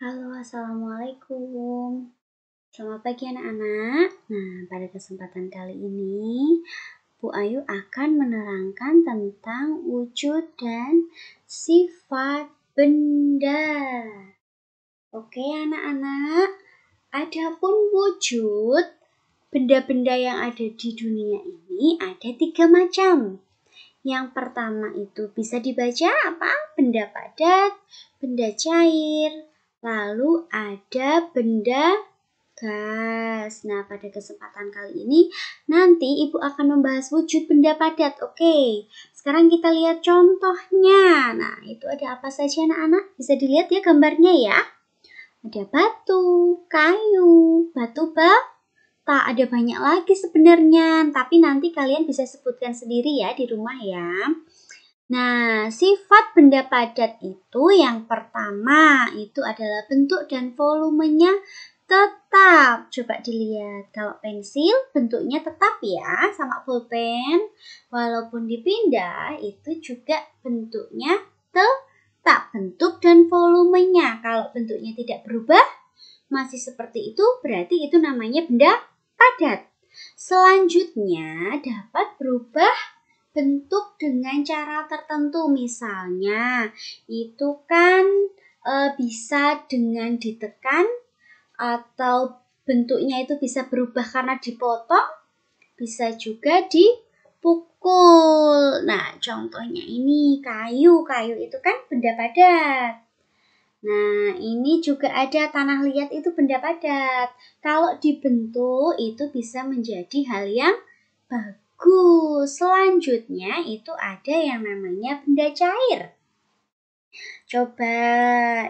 Halo, assalamualaikum. Selamat pagi anak-anak. Nah, pada kesempatan kali ini, Bu Ayu akan menerangkan tentang wujud dan sifat benda. Oke anak-anak, adapun wujud benda-benda yang ada di dunia ini ada 3 macam. Yang pertama itu bisa dibaca apa? Benda padat, benda cair, lalu ada benda gas. Nah, pada kesempatan kali ini nanti Ibu akan membahas wujud benda padat. Oke, sekarang kita lihat contohnya. Nah, itu ada apa saja anak-anak? Bisa dilihat ya gambarnya ya. Ada batu, kayu, batu bata, ada banyak lagi sebenarnya, tapi nanti kalian bisa sebutkan sendiri ya di rumah ya. Nah, sifat benda padat itu yang pertama itu adalah bentuk dan volumenya tetap. Coba dilihat, kalau pensil bentuknya tetap ya, sama pulpen. Walaupun dipindah itu juga bentuknya tetap, bentuk dan volumenya. Kalau bentuknya tidak berubah, masih seperti itu, berarti itu namanya benda padat. Selanjutnya dapat berubah bentuk dengan cara tertentu, misalnya itu kan bisa dengan ditekan atau bentuknya itu bisa berubah karena dipotong, bisa juga dipukul. Nah, contohnya ini kayu itu kan benda padat. Nah, ini juga ada tanah liat itu benda padat. Kalau dibentuk itu bisa menjadi hal yang bagus. Selanjutnya itu ada yang namanya benda cair. Coba,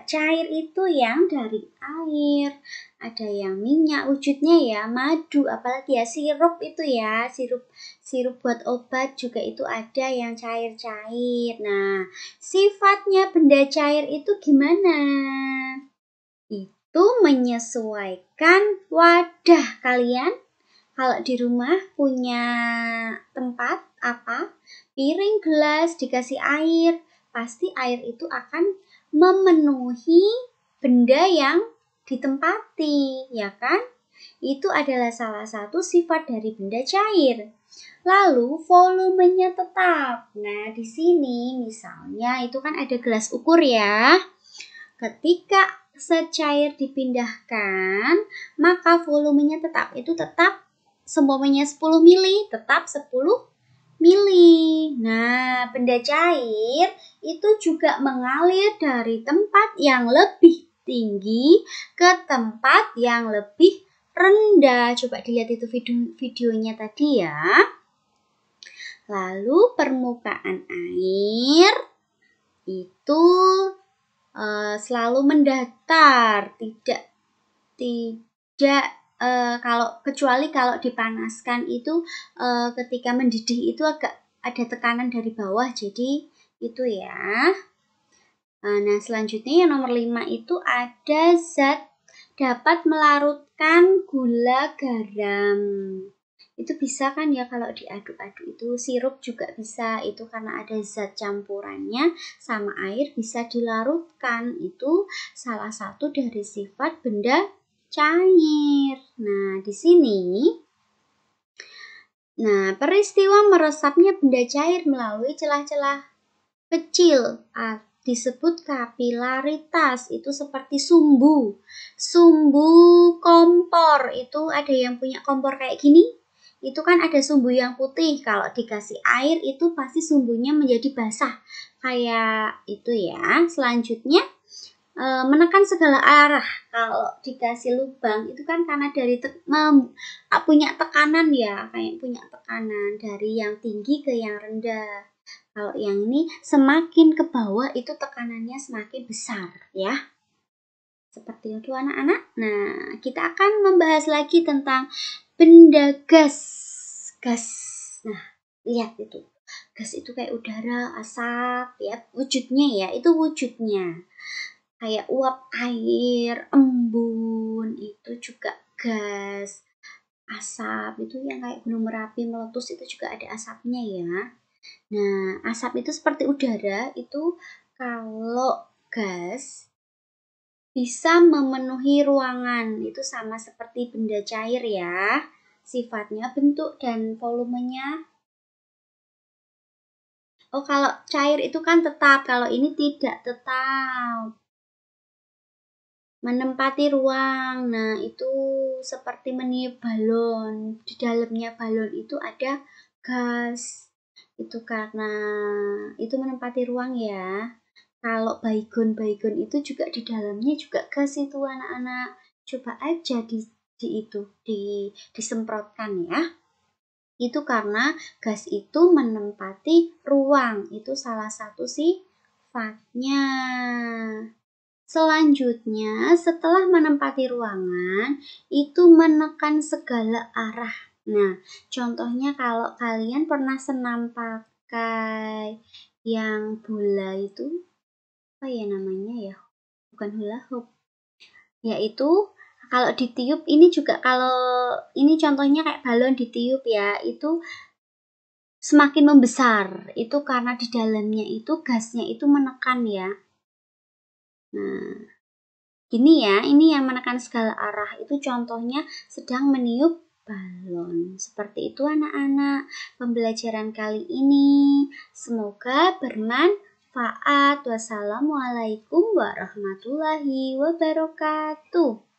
cair itu yang dari air, ada yang minyak wujudnya ya, madu, apalagi ya sirup itu ya, sirup buat obat juga itu ada yang cair-cair. Nah, sifatnya benda cair itu gimana? Itu menyesuaikan wadah kalian. Kalau di rumah punya tempat apa? Piring, gelas, dikasih air, pasti air itu akan memenuhi benda yang ditempati, ya kan? Itu adalah salah satu sifat dari benda cair. Lalu volumenya tetap. Nah, di sini misalnya itu kan ada gelas ukur ya. Ketika secair dipindahkan, maka volumenya tetap. Itu tetap semuanya 10 mili, tetap 10 mili. Nah, benda cair itu juga mengalir dari tempat yang lebih tinggi ke tempat yang lebih rendah. Coba dilihat itu videonya tadi ya. Lalu permukaan air itu selalu mendatar, tidak kecuali kalau dipanaskan itu ketika mendidih itu agak ada tekanan dari bawah, jadi itu ya. Nah, selanjutnya yang nomor 5 itu ada zat dapat melarutkan gula garam. Itu bisa kan ya kalau diaduk-aduk itu, sirup juga bisa, itu karena ada zat campurannya sama air bisa dilarutkan. Itu salah satu dari sifat benda cair. Nah, di sini peristiwa meresapnya benda cair melalui celah-celah kecil disebut kapilaritas. Itu seperti sumbu kompor. Itu ada yang punya kompor kayak gini, itu kan ada sumbu yang putih. Kalau dikasih air itu pasti sumbunya menjadi basah kayak itu ya. Selanjutnya menekan segala arah. Kalau dikasih lubang itu kan karena dari punya tekanan ya, kayak punya tekanan dari yang tinggi ke yang rendah. Kalau yang ini semakin ke bawah itu tekanannya semakin besar ya. Seperti itu anak-anak. Nah, kita akan membahas lagi tentang benda gas. Nah, lihat itu. Gas itu kayak udara, asap ya, wujudnya ya, itu wujudnya. Kayak uap air, embun, itu juga gas. Asap itu yang kayak gunung Merapi meletus itu juga ada asapnya ya. Nah, asap itu seperti udara, itu kalau gas bisa memenuhi ruangan. Itu sama seperti benda cair ya. Sifatnya, bentuk, dan volumenya. Oh, kalau cair itu kan tetap, kalau ini tidak tetap. Menempati ruang. Nah, itu seperti meniup balon. Di dalamnya balon itu ada gas. Itu karena itu menempati ruang ya. Kalau baygon itu juga di dalamnya juga gas itu anak-anak. Coba aja disemprotkan ya. Itu karena gas itu menempati ruang. Itu salah satu sifatnya. Selanjutnya, setelah menempati ruangan, itu menekan segala arah. Nah, contohnya kalau kalian pernah senam pakai yang bola itu, apa ya namanya ya? Bukan hula hoop. Yaitu kalau ditiup, ini juga kalau ini contohnya kayak balon ditiup ya, itu semakin membesar. Itu karena di dalamnya itu gasnya itu menekan ya. Nah, gini ya, ini yang menekan segala arah. Itu contohnya sedang meniup balon. Seperti itu anak-anak, pembelajaran kali ini. Semoga bermanfaat. Wassalamualaikum warahmatullahi wabarakatuh.